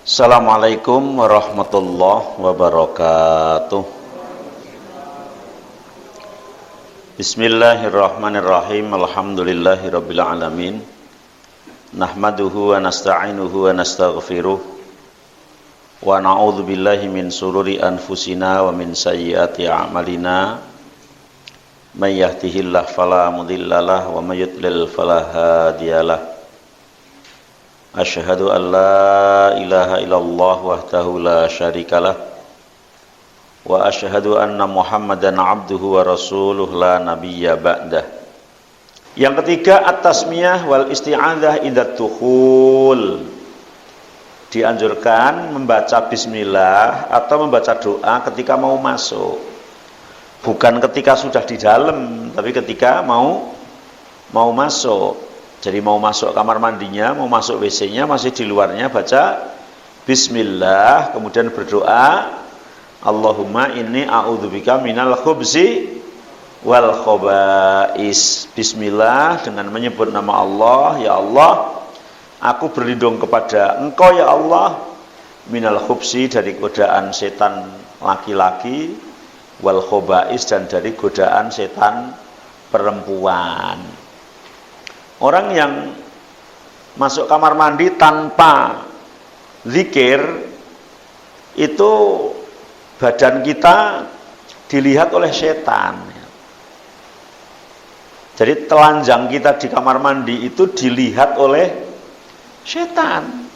Assalamualaikum warahmatullahi wabarakatuh. Bismillahirrahmanirrahim. Alhamdulillahirabbil alamin. Nahmaduhu wa nasta'inuhu wa nastaghfiruh. Wa na'udzu billahi min sururi anfusina wa min sayyiati a'malina. May yahdihillahu fala mudhillalah wa may yudlil fala hadiyalah. Asyhadu an la ilaha illallah wahdahu la syarikalah wa asyhadu anna Muhammadan abduhu wa rasuluh la nabiyya ba'dah. Yang ketiga, at-tasmiyah wal isti'adzah inda dukhul. Dianjurkan membaca bismillah atau membaca doa ketika mau masuk. Bukan ketika sudah di dalam, tapi ketika mau masuk. Jadi mau masuk kamar mandinya, mau masuk WC-nya, masih di luarnya baca bismillah, kemudian berdoa, Allahumma inni a'udzubika minal khubzi wal khobais. Bismillah dengan menyebut nama Allah, ya Allah, aku berlindung kepada Engkau ya Allah, minal khubzi dari godaan setan laki-laki, wal khobais dan dari godaan setan perempuan. Orang yang masuk kamar mandi tanpa zikir, itu badan kita dilihat oleh setan. Jadi telanjang kita di kamar mandi itu dilihat oleh setan.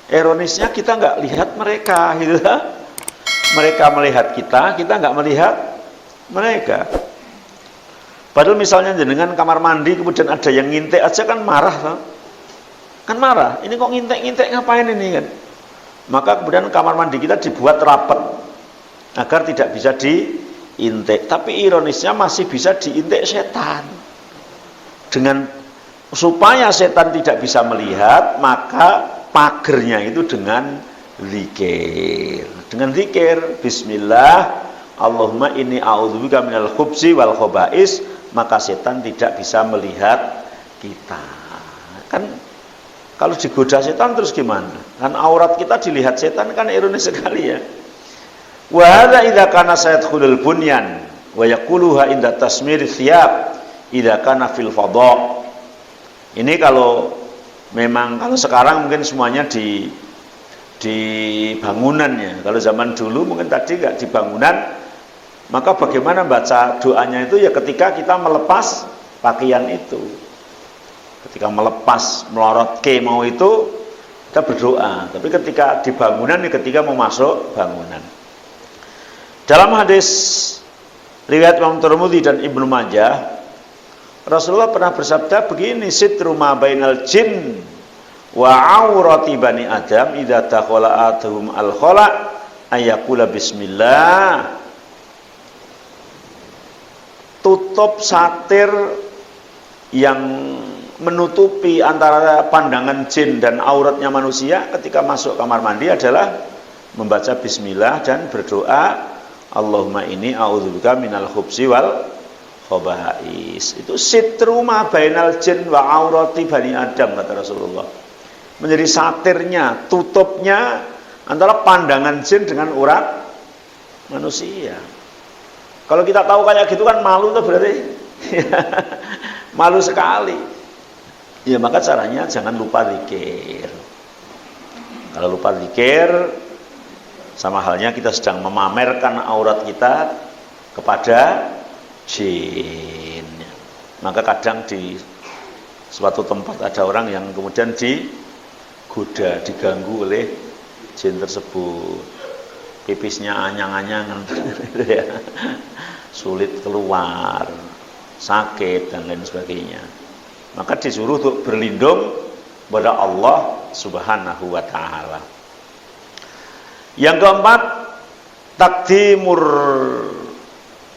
Ironisnya kita nggak lihat mereka, gitu. Mereka melihat kita nggak melihat mereka. Padahal misalnya dengan kamar mandi kemudian ada yang ngintek aja kan marah, kan marah. Ini kok ngintek ngapain ini kan? Maka kemudian kamar mandi kita dibuat rapat agar tidak bisa diintek. Tapi ironisnya masih bisa diintek setan. Dengan supaya setan tidak bisa melihat, maka pagernya itu dengan zikir. Dengan zikir Bismillah, Allahumma inni a'udzubika minal khubzi wal khobais, maka setan tidak bisa melihat kita. Kan kalau digoda setan terus gimana? Kan aurat kita dilihat setan, kan ironis sekali ya. Wa hadza idza kana sayadkhulul bunyan wa yaquluha inda tasmir thiyab idza kana fil fadha. Ini kalau memang kalau sekarang mungkin semuanya di bangunan ya. Kalau zaman dulu mungkin tadi enggak di bangunan. Maka bagaimana baca doanya itu ya ketika kita melepas pakaian itu. Ketika melepas, melorot mau itu, kita berdoa. Tapi ketika di bangunan, ya ketika mau masuk bangunan. Dalam hadis riwayat Imam Tirmidzi dan Ibnu Majah, Rasulullah pernah bersabda begini, sitru ma bainal jin wa aurati bani Adam idza dakhala athum al-khala ayaqula bismillah. Tutup satir yang menutupi antara pandangan jin dan auratnya manusia ketika masuk kamar mandi adalah membaca bismillah dan berdoa, Allahumma inni a'udzubika minal khubzi wal khobais. Itu sitru ma bainal jin wa aurati bani Adam, kata Rasulullah. Menjadi satirnya, tutupnya antara pandangan jin dengan urat manusia. Kalau kita tahu kayak gitu kan malu tuh berarti. Malu sekali. Ya maka caranya jangan lupa zikir. Kalau lupa zikir, sama halnya kita sedang memamerkan aurat kita kepada jin. Maka kadang di suatu tempat ada orang yang kemudian digoda, diganggu oleh jin tersebut. Pipisnya anyang-anyangan, sulit keluar, sakit dan lain sebagainya. Maka disuruh untuk berlindung kepada Allah Subhanahu wa ta'ala. Yang keempat, taqdimur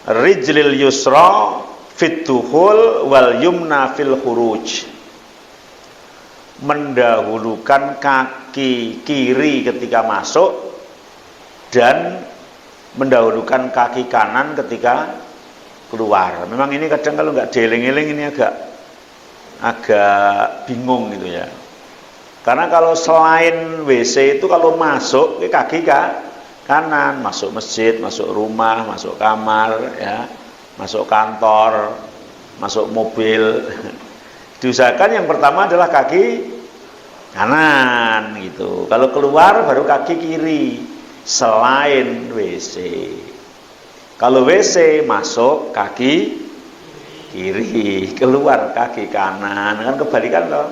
rijlil yusra fit dukhul wal yumna fil khuruj. Mendahulukan kaki kiri ketika masuk dan mendahulukan kaki kanan ketika keluar. Memang ini kadang kalau nggak dieling-eling ini agak bingung gitu ya. Karena kalau selain WC itu kalau masuk ke kaki kanan, masuk masjid, masuk rumah, masuk kamar, ya, masuk kantor, masuk mobil. Diusahakan yang pertama adalah kaki kanan gitu. Kalau keluar baru kaki kiri selain WC. Kalau WC masuk kaki kiri, keluar kaki kanan, kan kebalikan loh.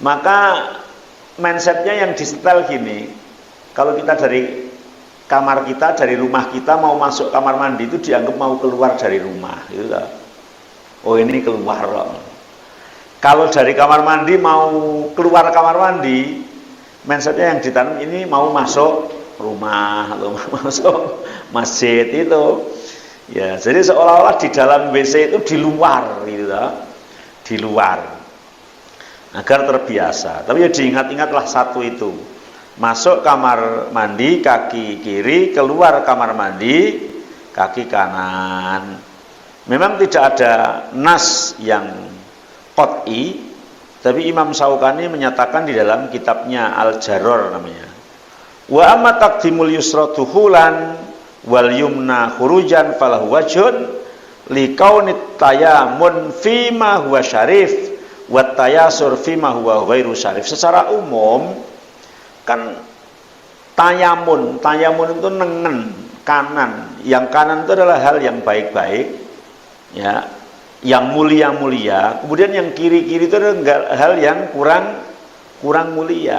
Maka mindsetnya yang disetel gini, kalau kita dari kamar kita, dari rumah kita mau masuk kamar mandi itu dianggap mau keluar dari rumah gitu loh. Oh ini keluar loh. Kalau dari kamar mandi mau keluar kamar mandi, mindsetnya yang ditanam ini mau masuk rumah atau masuk masjid itu. Ya, jadi seolah-olah di dalam WC itu di luar gitu loh. Di luar. Agar terbiasa. Tapi ya diingat-ingatlah satu itu. Masuk kamar mandi kaki kiri, keluar kamar mandi kaki kanan. Memang tidak ada nas yang qat'i, tapi Imam Syaukani menyatakan di dalam kitabnya Al-Jarror namanya. Wa amma taqdimul yusra duhulan wal yumna khurujan falahu wajhun liqaunit tayamun fima huwa syarif wat tayasur fima huwa ghairu syarif. Secara umum kan tayamun itu nengen kanan. Yang kanan itu adalah hal yang baik-baik, ya, yang mulia-mulia. Kemudian yang kiri-kiri itu adalah hal yang kurang mulia.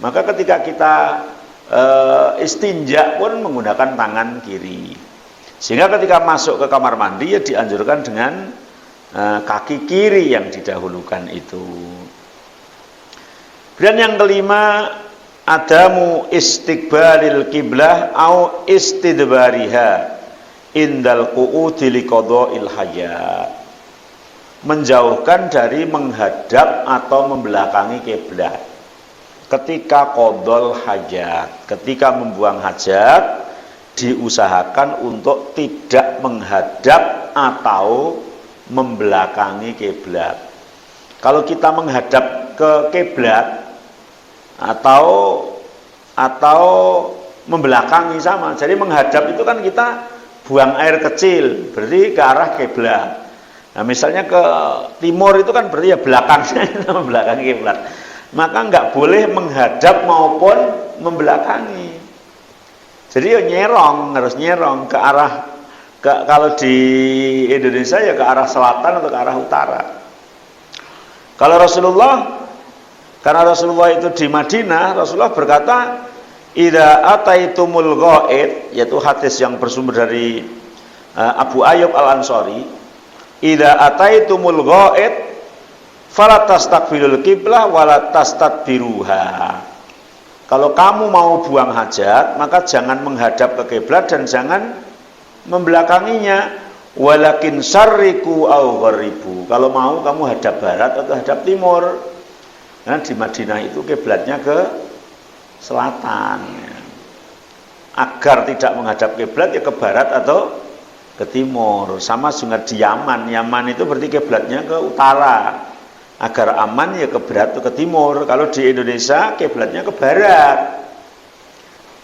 Maka ketika kita istinja pun menggunakan tangan kiri. Sehingga ketika masuk ke kamar mandi ya dianjurkan dengan kaki kiri yang didahulukan itu. Dan yang kelima, adamu istiqbalil qiblah au istidbariha indal qu'udi liqada'il hajat. Menjauhkan dari menghadap atau membelakangi kiblat ketika qadul hajat, ketika membuang hajat diusahakan untuk tidak menghadap atau membelakangi kiblat. Kalau kita menghadap ke kiblat atau membelakangi sama. Jadi menghadap itu kan kita buang air kecil, berarti ke arah kiblat. Nah, misalnya ke timur itu kan berarti ya belakangnya kita membelakangi kiblat. Maka nggak boleh menghadap maupun membelakangi. Jadi ya harus nyerong ke arah kalau di Indonesia ya ke arah selatan atau ke arah utara. Kalau karena Rasulullah itu di Madinah, Rasulullah berkata, "Idza ataitumul ghaid," yaitu hadis yang bersumber dari Abu Ayyub Al-Ansari, "Idza ataitumul ghaid fala tastaqbilul qiblah wala tastadbiruha." Kalau kamu mau buang hajat, maka jangan menghadap ke kiblat dan jangan membelakanginya. Walakin syarriku au gharibu. Kalau mau kamu hadap barat atau hadap timur. Nah, di Madinah itu kiblatnya ke selatan. Agar tidak menghadap kiblat ya ke barat atau ke timur. Sama juga di Yaman. Yaman itu berarti kiblatnya ke utara. Agar aman ya ke barat atau ke timur. Kalau di Indonesia kiblatnya ke barat.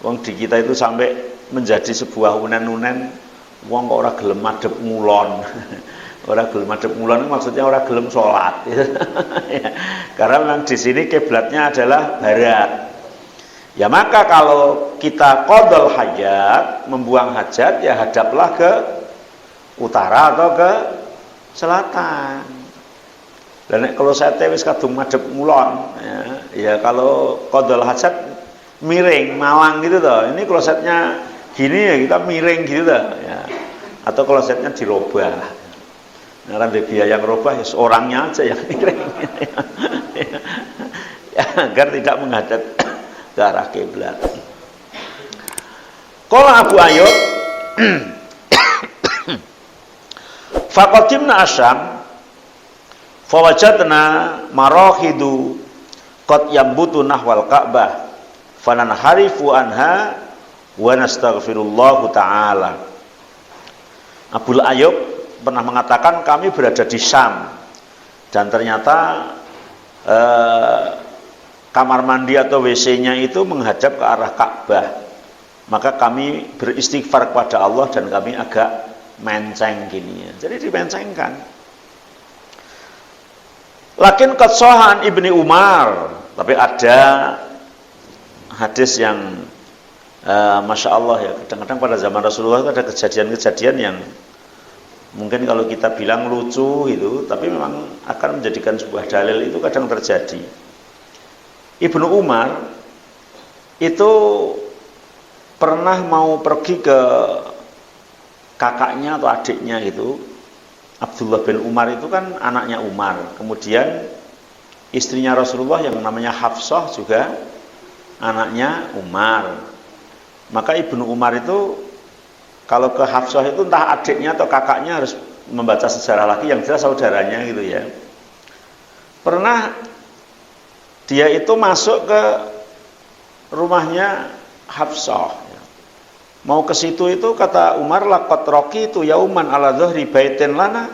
Wong di kita itu sampai menjadi sebuah unen-unen. Wong kok ora gelem madhep ngulon. Ora gelem madhep ngulon maksudnya ora gelem salat. Karena memang di sini kiblatnya adalah barat. Ya maka kalau kita qadul hajat, membuang hajat ya hadaplah ke utara atau ke selatan. Dan kalau saya wis kadung madhep ngulon, ya kalau qadul hajat miring malang gitu toh. Ini klosetnya gini ya kita miring gitu toh, ya. Atau klosetnya dirobah. Nah, kan biaya yang robah ya orangnya aja yang miring. Ya, agar tidak menghadap ke arah kiblat. Qala Abu Ayyub faqadimna Asyam fawajadna marahidu qad yambutu nahwal Ka'bah fananharifu anha wa nastaghfirullah ta'ala. Abu Ayyub pernah mengatakan kami berada di Syam dan ternyata kamar mandi atau WC-nya itu menghadap ke arah Ka'bah, maka kami beristighfar kepada Allah dan kami agak menceng gini ya. Jadi dimencengkan. Lakin qad shahha an Ibni Umar, tapi ada hadis yang Masya Allah ya, kadang-kadang pada zaman Rasulullah itu ada kejadian-kejadian yang mungkin kalau kita bilang lucu itu, tapi memang akan menjadikan sebuah dalil, itu kadang terjadi. Ibnu Umar itu pernah mau pergi ke kakaknya atau adiknya itu. Abdullah bin Umar itu kan anaknya Umar. Kemudian istrinya Rasulullah yang namanya Hafsah juga anaknya Umar. Maka Ibnu Umar itu kalau ke Hafsah itu entah adiknya atau kakaknya harus membaca sejarah lagi, yang jelas saudaranya gitu ya. Pernah dia itu masuk ke rumahnya Hafsah. Mau ke situ itu kata Umar, laqad raqitu yauman ala dhahri baitin lana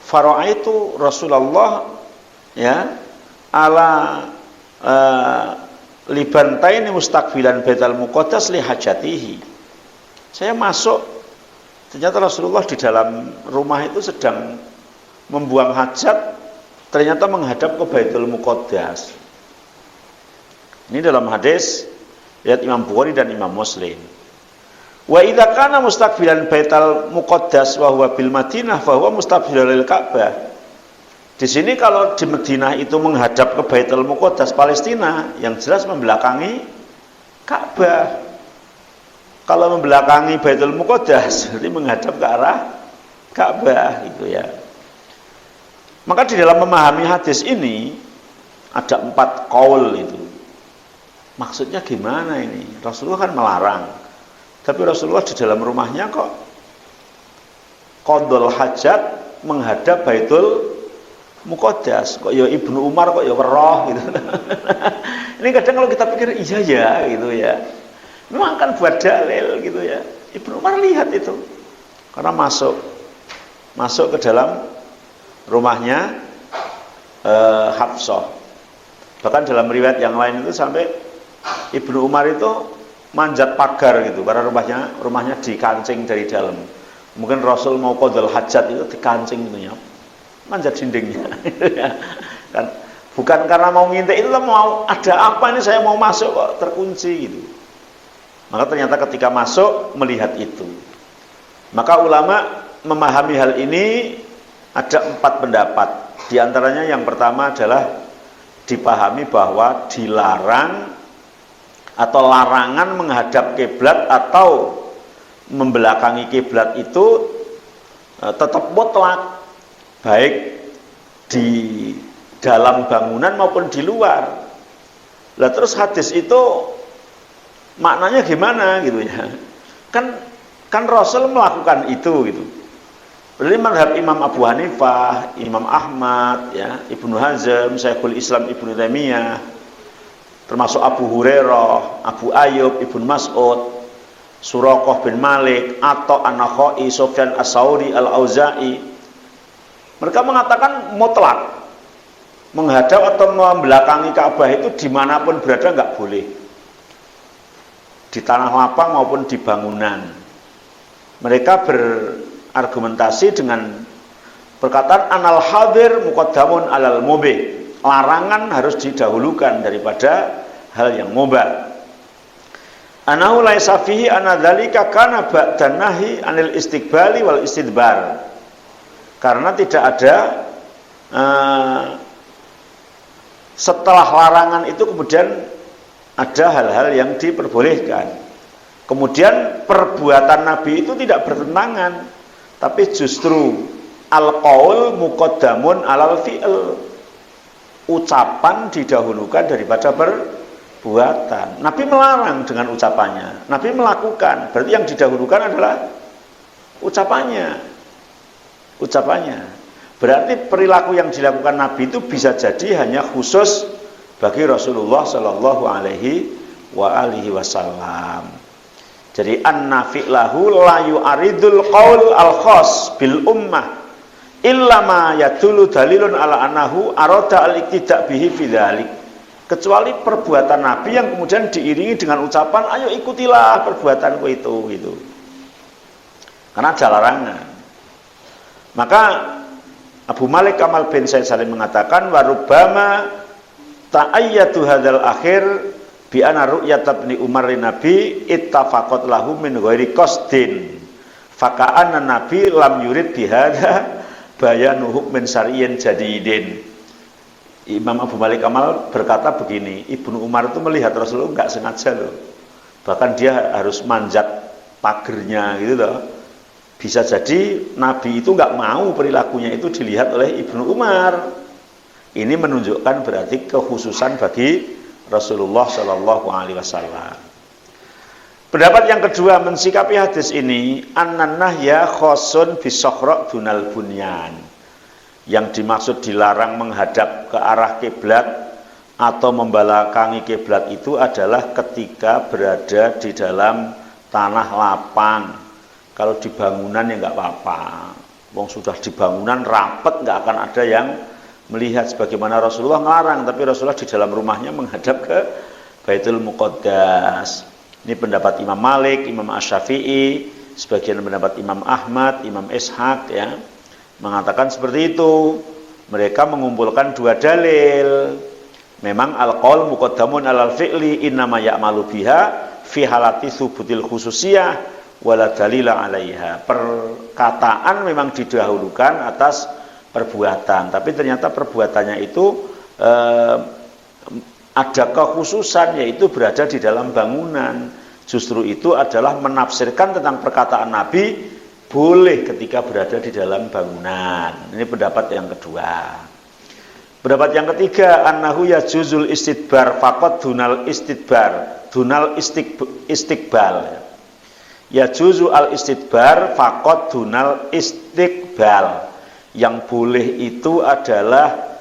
fara'aitu Rasulullah ya ala libantaini mustaqbilan baital muqaddas li hajatihi. Saya masuk, ternyata Rasulullah di dalam rumah itu sedang membuang hajat, ternyata menghadap ke Baitul Muqaddas. Ini dalam hadis riwayat Imam Bukhari dan Imam Muslim. Wa idza kana mustaqbilan Baitul Muqaddas wa huwa bil Madinah fa huwa mustaqbilal Ka'bah. Di sini kalau di Madinah itu menghadap ke Baitul Muqaddas Palestina, yang jelas membelakangi Ka'bah. Kalau membelakangi Baitul Muqaddas berarti menghadap ke arah Ka'bah gitu ya. Maka di dalam memahami hadis ini ada 4 qaul itu. Maksudnya gimana ini? Rasulullah kan melarang. Tapi Rasulullah di dalam rumahnya kok qadul hajat menghadap Baitul Muqaddas. Kok ya Ibnu Umar kok ya weroh gitu. Ini kadang kalau kita pikir iya ya gitu ya. Memang akan buat dalil gitu ya. Ibnu Umar lihat itu. Karena masuk ke dalam rumahnya Hafsah. Bahkan dalam riwayat yang lain itu sampai Ibnu Umar itu manjat pagar gitu, karena rumahnya dikancing dari dalam. Mungkin Rasul mau qadul hajat itu dikancing gitu ya, manjat dindingnya. Kan bukan karena mau ngintip, itu mau ada apa ini, saya mau masuk kok terkunci gitu. Maka ternyata ketika masuk melihat itu. Maka ulama memahami hal ini ada 4 pendapat. Di antaranya yang pertama adalah dipahami bahwa dilarang atau larangan menghadap kiblat atau membelakangi kiblat itu tetap mutlak, baik di dalam bangunan maupun di luar. Lah terus hadis itu maknanya gimana gitu ya? Kan Rasul melakukan itu gitu. Berarti mazhab Imam Abu Hanifah, Imam Ahmad, ya, Ibnu Hazm, Syekhul Islam Ibnu Taimiyah, termasuk Abu Hurairah, Abu Ayyub, Ibnu Mas'ud, Suraqah bin Malik, atau An-Nakhai, Sufyan As-Sauri, Al-Auza'i. Mereka mengatakan mutlak. Menghadap atau membelakangi Ka'bah itu dimanapun berada nggak boleh. Di tanah lapang maupun di bangunan. Mereka berargumentasi dengan perkataan anal hadir muqaddamun alal mubih. Larangan harus didahulukan daripada hal yang mubah. Anahu laisa fihi anna dzalika kana ba'dan nahi anil istiqbali wal istidbar. Karena tidak ada setelah larangan itu kemudian ada hal-hal yang diperbolehkan. Kemudian perbuatan Nabi itu tidak bertentangan, tapi justru al-qaul muqaddamun alal fi'l. Ucapan didahulukan daripada perbuatan. Nabi melarang dengan ucapannya, Nabi melakukan, berarti yang didahulukan adalah ucapannya. Berarti perilaku yang dilakukan Nabi itu bisa jadi hanya khusus bagi Rasulullah Shallallahu Alaihi Wasallam. Jadi an-nafi'lahu la yu'aridul qaul al-khas bil ummah illa ma yadullu dalilun ala annahu arada al-iqtida' bihi fi dzalik. kecuali perbuatan Nabi yang kemudian diiringi dengan ucapan ayo ikutilah perbuatanku itu gitu. Karena ada larangan. Maka Abu Malik Kamal bin Said Salim mengatakan warubama ta'ayyatu hadzal akhir bi anna ru'yat ibni Umar Nabi ittafaqat lahu min ghairi qasdin faka'anna Nabi lam yurid bihadza bayanu hukmin syar'iyyin jadidin. Imam Abu Malik Kamal berkata begini, Ibnu Umar itu melihat Rasulullah enggak sengaja loh. Bahkan dia harus manjat pagernya gitu loh. Bisa jadi Nabi itu enggak mau perilakunya itu dilihat oleh Ibnu Umar. Ini menunjukkan berarti kekhususan bagi Rasulullah Shallallahu Alaihi Wasallam. Pendapat yang kedua mensikapi hadis ini, annan nahya khosun bisokhro dunal bunyan. Yang dimaksud dilarang menghadap ke arah kiblat atau membelakangi kiblat itu adalah ketika berada di dalam tanah lapang. Kalau di bangunan ya nggak apa-apa. Wong sudah di bangunan rapet nggak akan ada yang melihat sebagaimana Rasulullah ngelarang, tapi Rasulullah di dalam rumahnya menghadap ke Baitul Muqaddas. Ini pendapat Imam Malik, Imam Asy-Syafi'i, sebagian pendapat Imam Ahmad, Imam Ishaq ya, mengatakan seperti itu. Mereka mengumpulkan dua dalil. Memang al-qaul muqaddamun alal fi'li innama ya'malu biha fi halati thubutil khususiyah wala dalila 'alaiha. Perkataan memang didahulukan atas perbuatan, tapi ternyata perbuatannya itu ada kekhususan, yaitu berada di dalam bangunan. Justru itu adalah menafsirkan tentang perkataan Nabi boleh ketika berada di dalam bangunan. Ini pendapat yang kedua. Pendapat yang ketiga, annahu yajuzul istidbar faqat dunal istidbar, dunal istiqbal. Yajuzu al istidbar faqat dunal istiqbal. Yang boleh itu adalah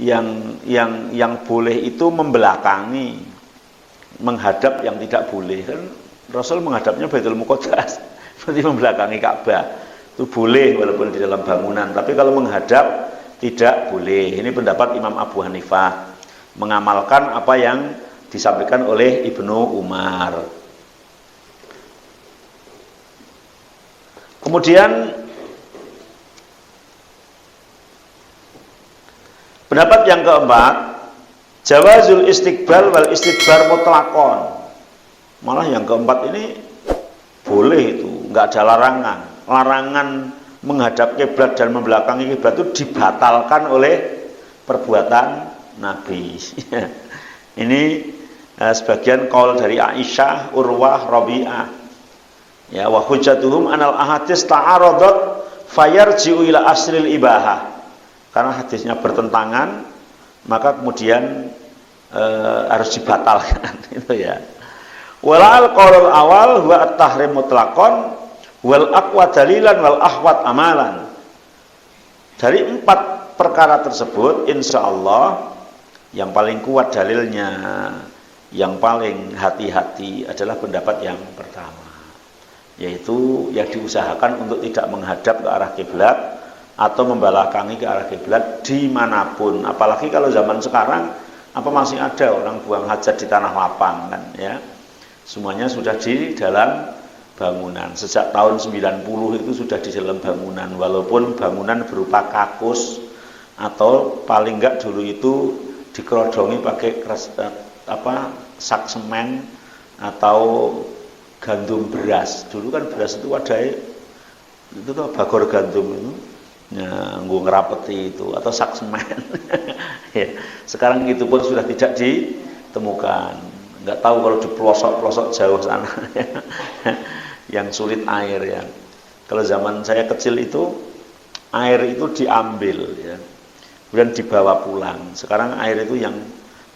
yang boleh itu membelakangi, menghadap yang tidak boleh. Kan Rasul menghadapnya Baitul Muqaddas, berarti membelakangi Ka'bah. Itu boleh walaupun di dalam bangunan, tapi kalau menghadap tidak boleh. Ini pendapat Imam Abu Hanifah, mengamalkan apa yang disampaikan oleh Ibnu Umar. Kemudian pendapat yang keempat, jawazul istiqbal wal istidbar mutlaqon. Malah yang keempat ini boleh itu, enggak ada larangan. Larangan menghadap kiblat dan membelakangi kiblat itu dibatalkan oleh perbuatan Nabi. Ini sebagian qaul dari Aisyah, Urwah, Rabi'ah. Ya, wa hujjatuhum anal ahadits ta'aradat fayarji'u ila aslil ibahah. Karena hadisnya bertentangan, maka kemudian harus dibatalkan itu ya. Walal qaulul awal huwa at-tahrim mutlaqan wal aqwa dalilan wal ahwat amalan. Dari 4 perkara tersebut insyaallah yang paling kuat dalilnya, yang paling hati-hati adalah pendapat yang pertama, yaitu yang diusahakan untuk tidak menghadap ke arah kiblat atau membelakangi ke arah kiblat dimanapun. Apalagi kalau zaman sekarang apa masih ada orang buang hajat di tanah lapang kan ya. Semuanya sudah di dalam bangunan. Sejak tahun 90 itu sudah di dalam bangunan, walaupun bangunan berupa kakus atau paling enggak dulu itu dikerodongi pakai sak semen atau gandum beras. Dulu kan beras itu wadai itu tuh bagor gandum itu. Ya, nggo ngerapeti itu atau sak semen. Ya, sekarang itu pun sudah tidak ditemukan. Nggak tahu kalau di pelosok-pelosok jauh sana yang sulit air ya. Kalau zaman saya kecil itu air itu diambil ya, kemudian dibawa pulang. Sekarang air itu yang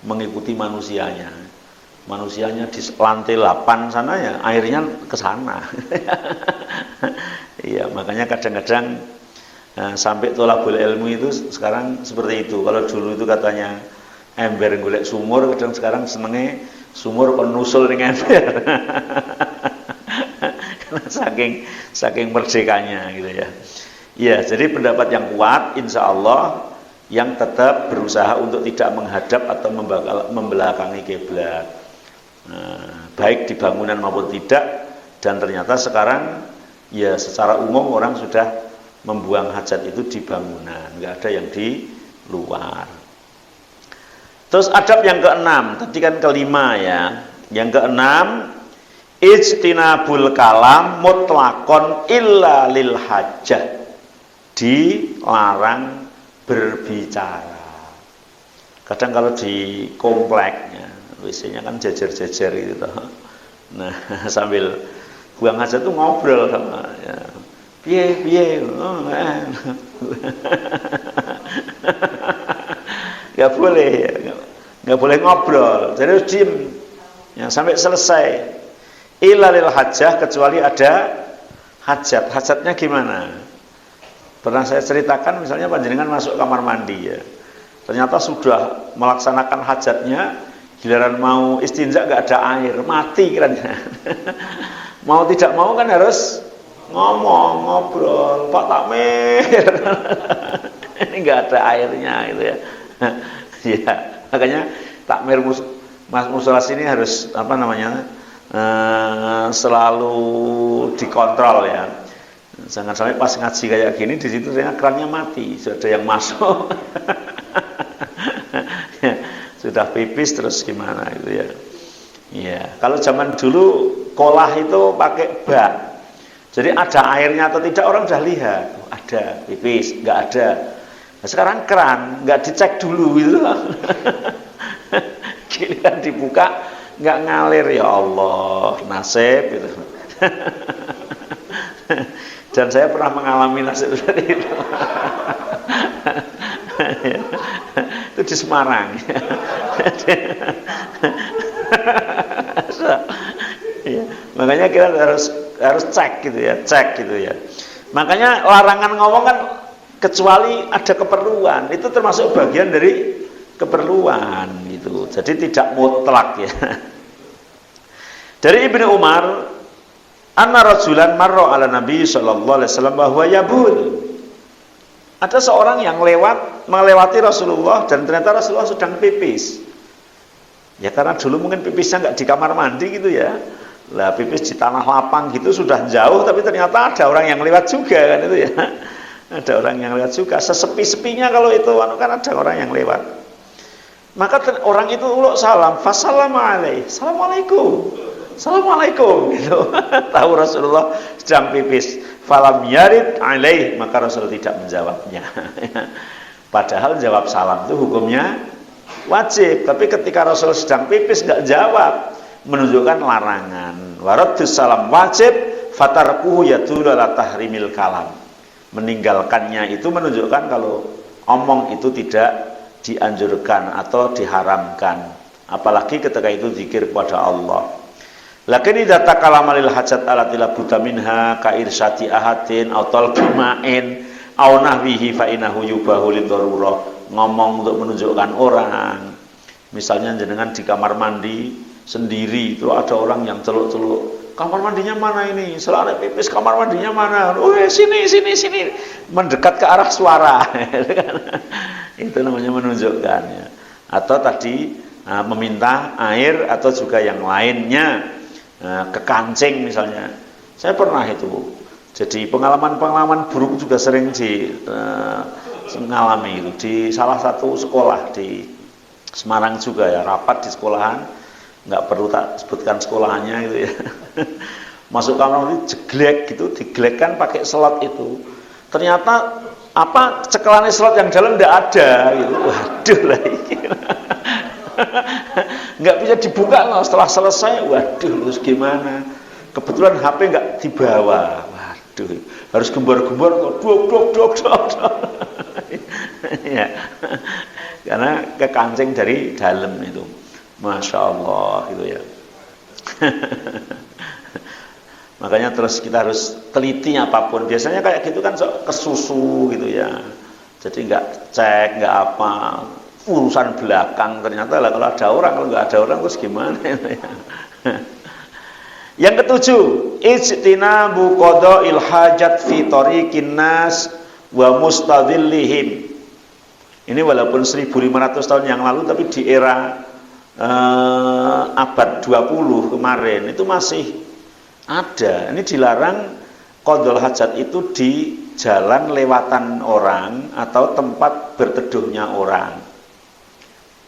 mengikuti manusianya. Manusianya di lantai 8 sana ya, airnya ke sana. Iya, makanya kadang-kadang sampai tolabul ilmu itu sekarang seperti itu. Kalau dulu itu katanya ember golek sumur, kadang sekarang senenge sumur kon nusul ning ember. Karena saking merdekanya gitu ya. Iya, jadi pendapat yang kuat insya Allah yang tetap berusaha untuk tidak menghadap atau membelakangi kiblat. Baik di bangunan maupun tidak, dan ternyata sekarang ya secara umum orang sudah membuang hajat itu di bangunan, nggak ada yang di luar. Terus adab yang keenam, tadi kan kelima ya. Yang keenam, ijtinabul kalam mutlakon illa lil hajat. Dilarang berbicara. Kadang kalau di kompleknya, WC-nya kan jejer-jejer gitu. Nah, sambil buang hajat tuh ngobrol sama ya. Piye. Nggak boleh ya. Nggak boleh ngobrol. Jadi harus diem ya, sampai selesai. Illa lil hajah, kecuali ada hajat. Hajatnya gimana? Pernah saya ceritakan misalnya panjenengan masuk kamar mandi ya. Ternyata sudah melaksanakan hajatnya, giliran mau istinja nggak ada air, mati kiranya. Mau tidak mau kan harus ngobrol, Pak Takmir. Ini nggak ada airnya gitu ya. Ya, makanya takmir mas musola sini harus selalu dikontrol ya. Jangan sampai pas ngaji kayak gini di situ ternyata kerannya mati, sudah ada yang masuk. Ya, sudah pipis terus gimana gitu ya. Iya, kalau zaman dulu kolah itu pakai bak. Jadi ada airnya atau tidak orang sudah lihat. Ada pipis, nggak ada. Nah, sekarang keran nggak dicek dulu gitu. Giliran dibuka nggak ngalir, ya Allah, nasib gitu. Dan saya pernah mengalami nasib seperti itu. Itu di Semarang. Ya, makanya kita harus cek gitu ya. Makanya larangan ngomong kan kecuali ada keperluan, itu termasuk bagian dari keperluan gitu. Jadi tidak mutlak ya. Dari Ibnu Umar, anna rajulan marra ala Nabi sallallahu alaihi wasallam bahwa yabul. Ada seorang yang melewati Rasulullah dan ternyata Rasulullah sedang pipis. Ya karena dulu mungkin pipisnya nggak di kamar mandi gitu ya. Lah pipis di tanah lapang gitu sudah jauh, tapi ternyata ada orang yang lewat juga kan itu ya. Ada orang yang lewat juga. Sesepi-sepinya kalau itu kan ada orang yang lewat. Maka orang itu uluk salam, fasallam alaihi. Assalamualaikum gitu. Tahu Rasulullah sedang pipis. Falam yarid alaih, maka Rasul tidak menjawabnya. Padahal jawab salam itu hukumnya wajib, tapi ketika Rasul sedang pipis nggak jawab, menunjukkan larangan. Waradus salam wajib, fatarkuhu yadullu ala tahrimil kalam. Meninggalkannya itu menunjukkan kalau omong itu tidak dianjurkan atau diharamkan, apalagi ketika itu zikir kepada Allah. Lakin idza takallama lil hajat allati la budda minha ka irsyati ahadin aw talqima'in aw nahwihi fa innahu yubahu lidarurah. Ngomong untuk menunjukkan orang. Misalnya jenengan di kamar mandi sendiri, itu ada orang yang celuk-celuk, kamar mandinya mana ini? Selare pipis kamar mandinya mana? Oh, sini. Mendekat ke arah suara. Itu namanya menunjukkan ya. Atau tadi meminta air atau juga yang lainnya. Ke kancing misalnya. Saya pernah itu. Jadi pengalaman buruk juga sering mengalami itu di salah satu sekolah di Semarang juga ya, rapat di sekolahan, nggak perlu tak sebutkan sekolahannya gitu ya. Masuk kamar mandi jeglek gitu, digelekkan pakai slot itu. Ternyata cekelannya slot yang dalam nggak ada gitu. Waduh lah ini. Nggak bisa dibuka loh setelah selesai. Waduh, terus gimana? Kebetulan HP nggak dibawa. Waduh, harus gembor-gembor, dok. Ya, karena kekancing dari dalam itu, masya Allah gitu ya. Makanya terus kita harus teliti apapun. Biasanya kayak gitu kan kesusu gitu ya. Jadi nggak cek, nggak apa. Urusan belakang ternyata lah, kalau ada orang, kalau nggak ada orang terus gimana ya. Yang ketujuh, ijtinabu qada'il hajat fi tariqin nas wa mustadhillihim. Ini walaupun 1500 tahun yang lalu, tapi di era abad 20 kemarin itu masih ada. Ini dilarang qadhul hajat itu di jalan lewatan orang atau tempat berteduhnya orang.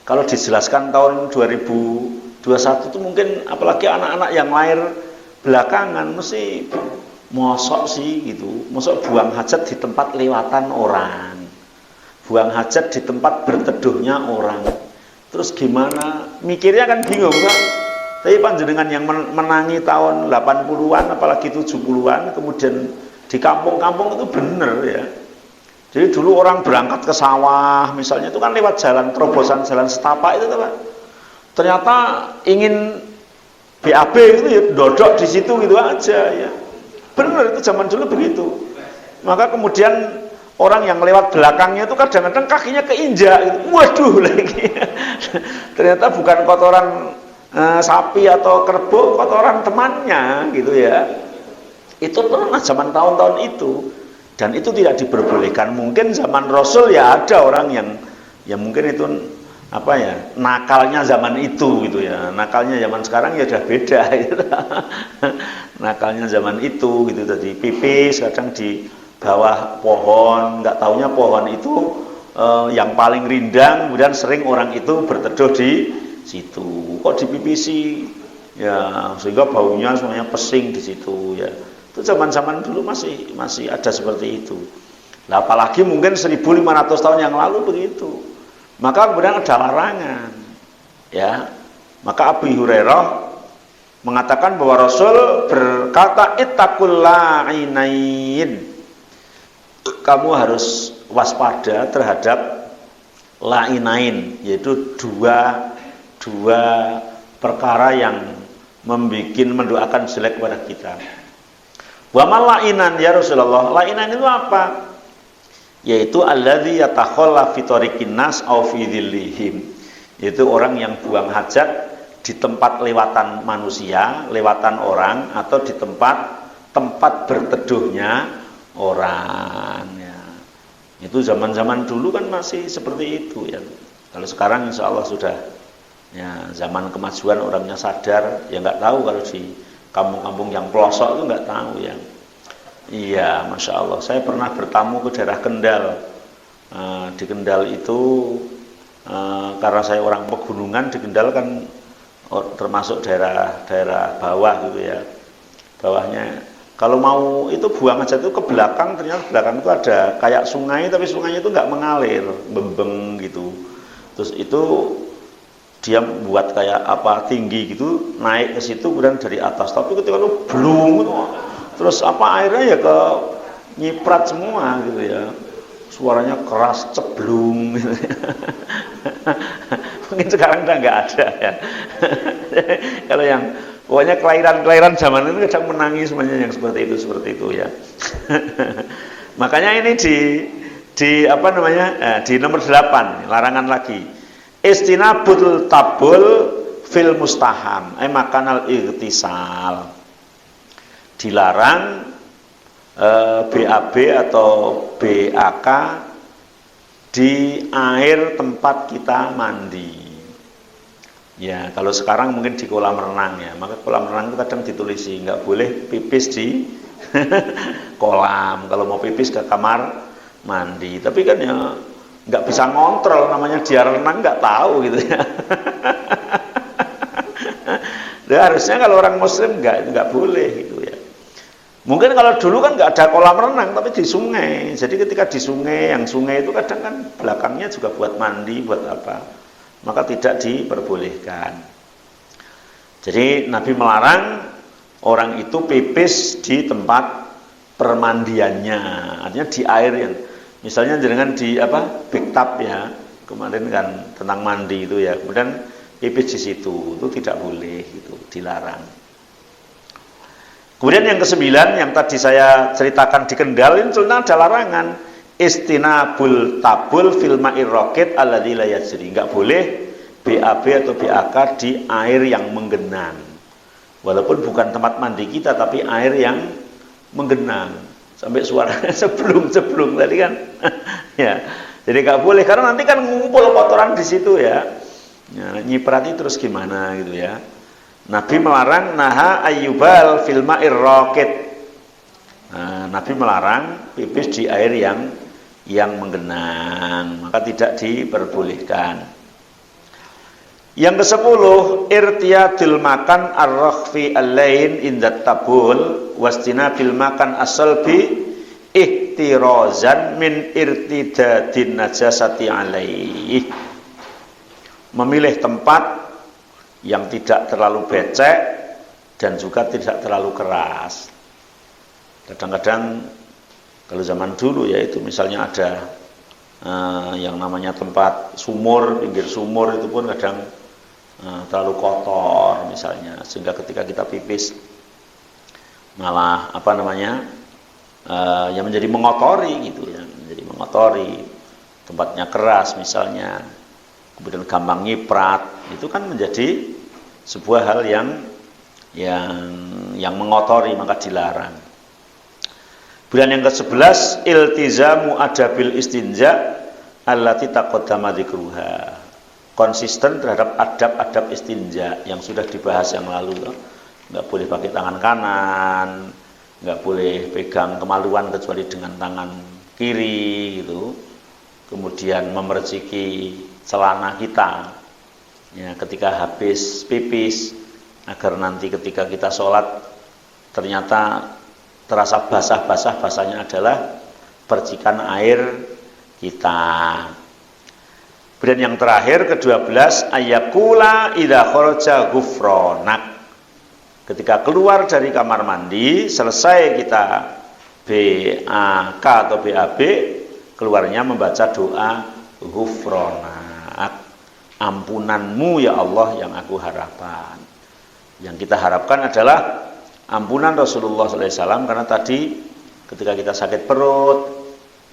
Kalau dijelaskan tahun 2021 itu mungkin apalagi anak-anak yang lahir belakangan mesti mosok sih gitu. Mosok buang hajat di tempat lewatan orang. Buang hajat di tempat berteduhnya orang. Terus gimana? Mikirnya kan bingung kan? Tapi panjenengan yang menangi tahun 80-an apalagi 70-an kemudian di kampung-kampung itu bener ya. Jadi dulu orang berangkat ke sawah misalnya itu kan lewat jalan terobosan jalan setapak itu Pak. Ternyata ingin BAB itu ya dodok di situ gitu aja ya. Bener itu zaman dulu begitu. Maka kemudian orang yang lewat belakangnya itu kadang-kadang kakinya keinjak gitu. Waduh lagi. Ternyata bukan kotoran sapi atau kerbau, kotoran temannya gitu ya. Itu pernah zaman tahun-tahun itu. Dan itu tidak diperbolehkan. Mungkin zaman Rasul ya ada orang yang mungkin itu apa ya, nakalnya zaman itu gitu ya. Nakalnya zaman sekarang ya udah beda gitu. Nakalnya zaman itu gitu, tadi pipis kadang di bawah pohon, nggak taunya pohon itu yang paling rindang, kemudian sering orang itu berteduh di situ. Kok dipipisi ya, sehingga baunya semuanya pesing di situ ya. Itu zaman-zaman dulu masih ada seperti itu. Nah, apalagi mungkin 1500 tahun yang lalu begitu. Maka kemudian ada larangan. Ya. Maka Abu Hurairah mengatakan bahwa Rasul berkata ittaqul la'inain. Kamu harus waspada terhadap la'inain, yaitu dua perkara yang mendoakan jelek kepada kita. Wa mal la'inan ya Rasulullah? La'inan itu apa? Yaitu alladzi yatakhalla fi tariqin nas aw fi dhillihim. Yaitu orang yang buang hajat di tempat lewatan manusia, lewatan orang, atau di tempat berteduhnya orang ya. Itu zaman-zaman dulu kan masih seperti itu ya. Kalau sekarang insya Allah sudah ya, zaman kemajuan, orangnya sadar ya, nggak tahu kalau di kampung-kampung yang pelosok itu nggak tahu ya. Iya, Masya Allah, saya pernah bertamu ke daerah Kendal. Di Kendal itu karena saya orang pegunungan, di Kendal kan termasuk daerah bawah gitu ya. Bawahnya kalau mau itu buang aja itu ke belakang, ternyata belakang itu ada kayak sungai, tapi sungainya itu nggak mengalir, bembeng gitu. Terus itu dia buat kayak apa tinggi gitu, naik ke situ kemudian dari atas. Tapi ketika lu belum, terus apa airnya ya ke nyiprat semua gitu ya. Suaranya keras ceblung gitu ya. Mungkin sekarang udah nggak ada ya. Kalau yang pokoknya kelahiran zaman itu kadang menangis semuanya yang seperti itu ya. Makanya ini di apa namanya? Di nomor 8, larangan lagi. Istinabul tabul fil mustaham, makanal ightisal. Dilarang BAB atau BAK di air tempat kita mandi. Ya, kalau sekarang mungkin di kolam renang ya. Maka kolam renang itu kadang ditulisi nggak boleh pipis di kolam. Kalau mau pipis ke kamar mandi. Tapi kan ya nggak bisa ngontrol, namanya dia renang nggak tahu gitu ya. Nah, harusnya kalau orang Muslim nggak boleh gitu ya. Mungkin kalau dulu kan nggak ada kolam renang, tapi di sungai. Jadi ketika di sungai, yang sungai itu kadang kan belakangnya juga buat mandi, buat apa, maka tidak diperbolehkan. Jadi Nabi melarang orang itu pipis di tempat permandiannya, artinya di air yang, misalnya jangan di apa, bathtub ya, kemarin kan tentang mandi itu ya, kemudian pipis di situ, itu tidak boleh, itu dilarang. Kemudian yang ke-9 yang tadi saya ceritakan di Kendal, ini ada larangan istinabul tabul fil ma'ir raqid alladzi la yajri. Enggak boleh BAB atau BAK di air yang menggenang. Walaupun bukan tempat mandi kita, tapi air yang menggenang. Sampai suaranya seblung tadi kan. Ya. Jadi nggak boleh karena nanti kan ngumpul kotoran di situ ya. Nyiprati terus gimana gitu ya. Nabi melarang naha ayyubal fil ma'ir raqid. Nabi melarang pipis di air yang menggenang, maka tidak diperbolehkan. Yang ke-10, irtiyadul makan ar-rakhfi al-lain indat tabul wastinabil makan as-salbi ihtirazan min irtidadin najasati alaih. Memilih tempat yang tidak terlalu becek dan juga tidak terlalu keras. Kadang-kadang kalau zaman dulu ya itu misalnya ada yang namanya tempat sumur, pinggir sumur itu pun kadang terlalu kotor misalnya, sehingga ketika kita pipis malah yang menjadi mengotori gitu ya, menjadi mengotori. Tempatnya keras misalnya, kemudian gampang nyiprat, itu kan menjadi sebuah hal yang mengotori, maka dilarang. Kemudian yang ke-11, iltizamu adabil istinja allati taqaddama dzikruha. Konsisten terhadap adab-adab istinja yang sudah dibahas yang lalu. Nggak boleh pakai tangan kanan, nggak boleh pegang kemaluan kecuali dengan tangan kiri gitu. Kemudian memerciki celana kita ya ketika habis pipis, agar nanti ketika kita sholat ternyata terasa basahnya adalah percikan air kita. Kemudian yang terakhir ke-12, ayyakula idza kharaja ghufranak. Ketika keluar dari kamar mandi, selesai kita BAK atau BAB, keluarnya membaca doa ghufranak. Ampunanmu ya Allah yang aku harapkan. Yang kita harapkan adalah ampunan Rasulullah SAW, karena tadi ketika kita sakit perut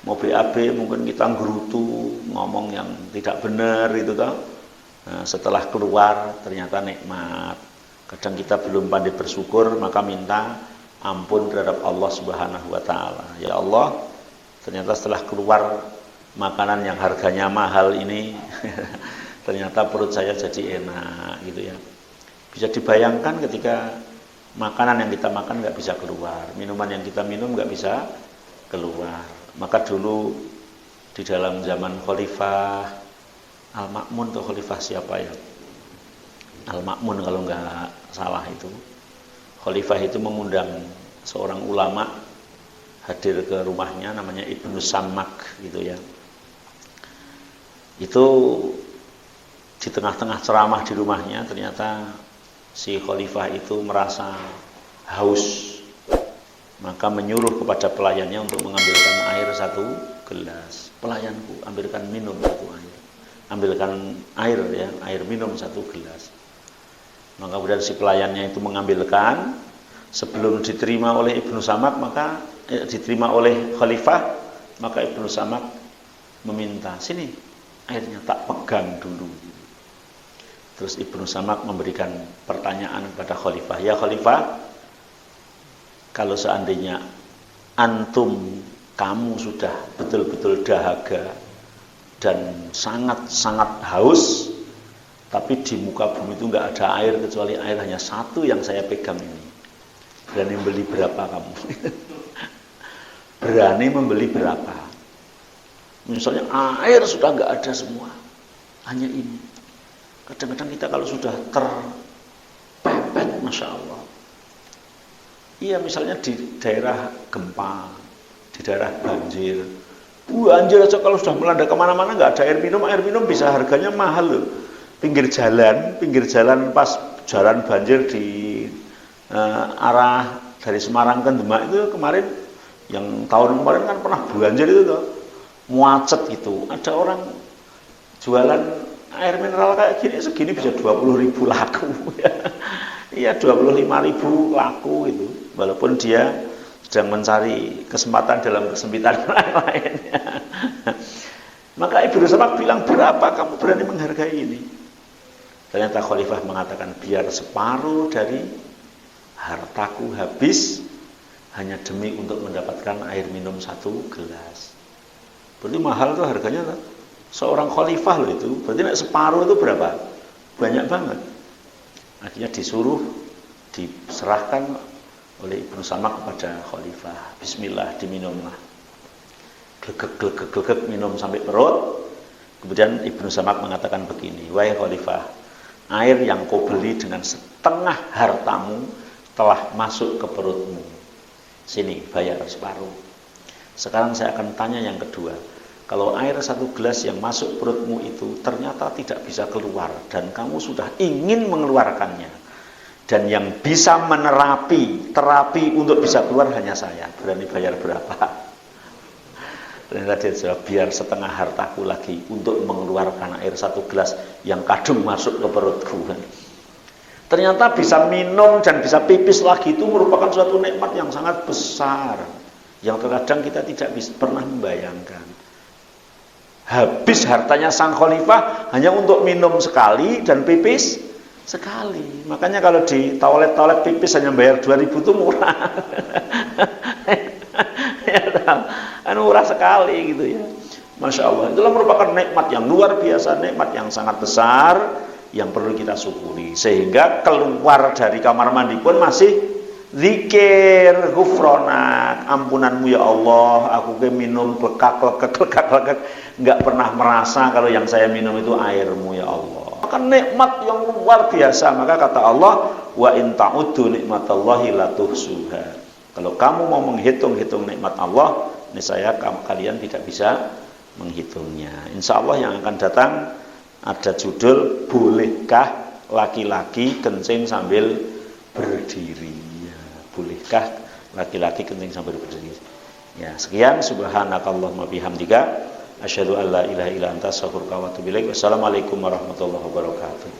mau BAB mungkin kita nggerutu ngomong yang tidak benar itu toh. Nah, setelah keluar ternyata nikmat. Kadang kita belum pandai bersyukur, maka minta ampun terhadap Allah Subhanahu wa taala. Ya Allah, ternyata setelah keluar makanan yang harganya mahal ini ternyata perut saya jadi enak gitu ya. Bisa dibayangkan ketika makanan yang kita makan nggak bisa keluar, minuman yang kita minum nggak bisa keluar. Maka dulu di dalam zaman Khalifah Al-Ma'mun atau Khalifah siapa ya? Al-Ma'mun kalau nggak salah itu. Khalifah itu mengundang seorang ulama hadir ke rumahnya, namanya Ibnu Samak gitu ya. Itu di tengah-tengah ceramah di rumahnya ternyata si Khalifah itu merasa haus, maka menyuruh kepada pelayannya untuk mengambilkan air 1 gelas. Pelayanku, ambilkan minum 1 air. Ambilkan air ya, air minum 1 gelas. Maka kemudian si pelayannya itu mengambilkan, sebelum diterima oleh Ibnu Samak, maka diterima oleh Khalifah, maka Ibnu Samak meminta, sini airnya tak pegang dulu. Terus Ibnu Samak memberikan pertanyaan kepada Khalifah, ya Khalifah, kalau seandainya kamu sudah betul-betul dahaga dan sangat-sangat haus, tapi di muka bumi itu nggak ada air kecuali air hanya 1 yang saya pegang ini, berani membeli berapa kamu? Berani membeli berapa? Misalnya air sudah nggak ada semua, hanya ini. Kadang-kadang kita kalau sudah terpepet, Masya Allah. Iya, misalnya di daerah gempa, di daerah banjir. Banjir aja kalau sudah melanda kemana-mana nggak ada air minum bisa harganya mahal loh. Pinggir jalan pas jalan banjir di arah dari Semarang ke Demak itu kemarin, yang tahun kemarin kan pernah banjir itu tuh, muacet gitu. Ada orang jualan air mineral kayak gini, segini bisa 20.000 laku ya. Iya, 25.000 laku itu. Walaupun dia sedang mencari kesempatan dalam kesempitan lainnya. Maka Ibnu Samak bilang, berapa kamu berani menghargai ini? Ternyata Khalifah mengatakan, biar separuh dari hartaku habis hanya demi untuk mendapatkan air minum 1 gelas. Berarti mahal tuh harganya tuh. Seorang khalifah loh itu. Berarti nek separuh itu berapa? Banyak banget. Akhirnya disuruh diserahkan oleh Ibnu Samak kepada khalifah. Bismillah, diminumlah. Glegek minum sampai perut. Kemudian Ibnu Samak mengatakan begini, wahai khalifah, air yang kau beli dengan setengah hartamu telah masuk ke perutmu. Sini, bayar separuh. Sekarang saya akan tanya yang kedua. Kalau air 1 gelas yang masuk perutmu itu ternyata tidak bisa keluar dan kamu sudah ingin mengeluarkannya, dan yang bisa terapi untuk bisa keluar hanya saya, berani bayar berapa? Ternyata dia jawab, biar setengah hartaku lagi untuk mengeluarkan air 1 gelas yang kadung masuk ke perutku. Ternyata bisa minum dan bisa pipis lagi itu merupakan suatu nikmat yang sangat besar, yang terkadang kita tidak pernah membayangkan. Habis hartanya sang khalifah hanya untuk minum sekali dan pipis sekali. Makanya kalau di toilet pipis hanya bayar 2.000 itu murah. Ya, kan murah sekali gitu ya. Masya Allah, itulah merupakan nikmat yang luar biasa, nikmat yang sangat besar yang perlu kita syukuri. Sehingga keluar dari kamar mandi pun masih zikir, ghufranak, ampunanmu ya Allah, aku ke minum lekak, nggak pernah merasa kalau yang saya minum itu airmu ya Allah. Maka nikmat yang luar biasa. Maka kata Allah, wa in ta'uddu nikmatallahi la tuhsuha. Kalau kamu mau menghitung-hitung nikmat Allah, niscaya kalian tidak bisa menghitungnya. Insya Allah yang akan datang ada judul, bolehkah laki-laki kencing sambil berdiri? Bolehkah laki-laki kencing sambil berdiri? Ya, sekian. Subhanakallahumma bihamdika asyhadu an la ilaha illa anta astaghfiruka wa atubu ilaik. Wassalamualaikum warahmatullahi wabarakatuh.